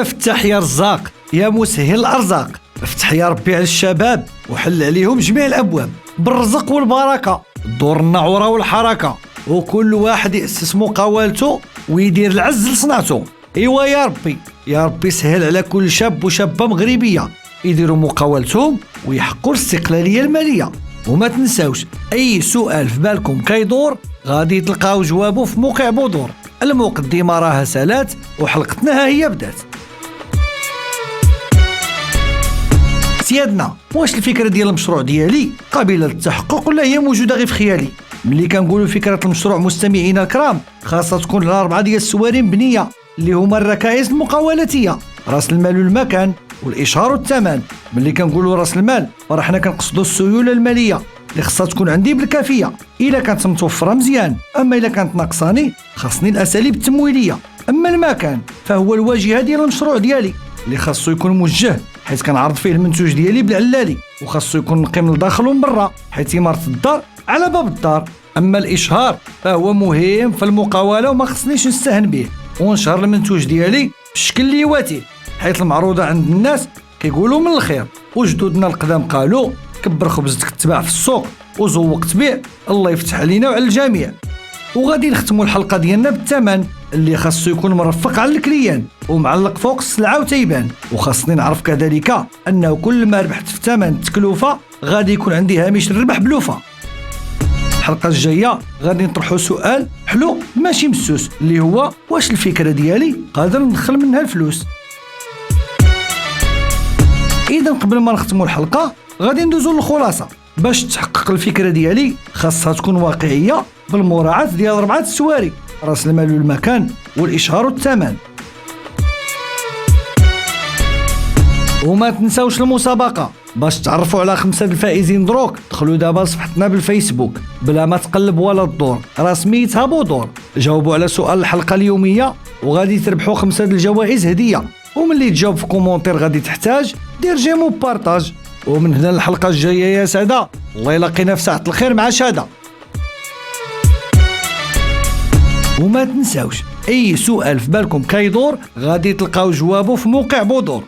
يا فتح يا رزاق يا مسهل الأرزاق، افتح يا ربي على الشباب وحل عليهم جميع الأبواب بالرزق والبركة، دور النعورة والحركة، وكل واحد يأسس مقاولته ويدير العز لصنعته. ايوا يا ربي سهل على كل شاب وشابة مغربية يديروا مقاولتهم ويحققوا الاستقلالية المالية. وما تنساوش اي سؤال في بالكم كيدور غادي تلقاو جوابه في موقع بودور. المقدمة راها سالات وحلقتنا ها هي بدات. سيادنا، واش الفكرة ديال المشروع ديالي قابلة للتحقق ولا هي موجودة غير في خيالي؟ ملي كنقولوا فكرة المشروع مستمعينا الكرام خاصة تكون على 4 ديال السواري مبنية اللي هما الركائز المقاولاتية: راس المال والمكان والإشهار والثمن. ملي كنقولوا راس المال راه حنا كنقصدوا السيولة المالية اللي خاصها تكون عندي بالكافية إلا كانت متوفرة مزيان، أما إلا كانت ناقصاني خاصني الأساليب التمويلية. أما المكان فهو الواجهة ديال المشروع ديالي اللي خاصو يكون موجه، حيث كنعرض فيه المنتوج ديالي بالعلالي، وخاصو يكون نقي من الداخل ومن برا حيث إمارة الدار على باب الدار. أما الإشهار فهو مهم في المقاولة وما خصنيش نستهن به، ونشهر المنتوج ديالي بالشكل اللي يواتيه حيث المعروضة عند الناس كيقولوا من الخير. وجدودنا القدام قالوا كبر خبزتك تباع في السوق وزوق تبيع. الله يفتح علينا وعلى الجميع. وغادي نختموا الحلقة ديالنا بالثمن اللي خاصو يكون مرفق على الكليان ومعلق فوق السلعة وتيبان. وخاصني نعرف كذلك أنه كل ما ربحت في ثمن التكلفة غادي يكون عندي هامش الربح بلوفة. الحلقة الجاية غادي نطرحوا سؤال حلو ماشي مسوس اللي هو: واش الفكرة ديالي قادر ندخل منها الفلوس؟ إذا قبل ما نختموا الحلقة غادي ندوزوا للخلاصة. باش تحقق الفكرة ديالي خاصها تكون واقعية بالمراعاة ديال 4 السواري: راس المال والمكان والإشهار والثمن. وما تنساوش المسابقة. باش تعرفوا على 5 الفائزين دروك دخلوا دابا لصفحتنا بالفيسبوك بلا ما تقلب ولا تدور، راه سميتها بودور. جاوبوا على سؤال الحلقة اليومية وغادي تربحوا 5 الجوائز هدية. وملي تجاوب في كومونتير غادي تحتاج دير جيم وبارطاج. ومن هنا الحلقة الجاية يا سادة، الله يلاقينا في ساعة الخير مع شادة. وما تنساوش اي سؤال في بالكم كيدور غادي تلقاو جوابه في موقع بودور.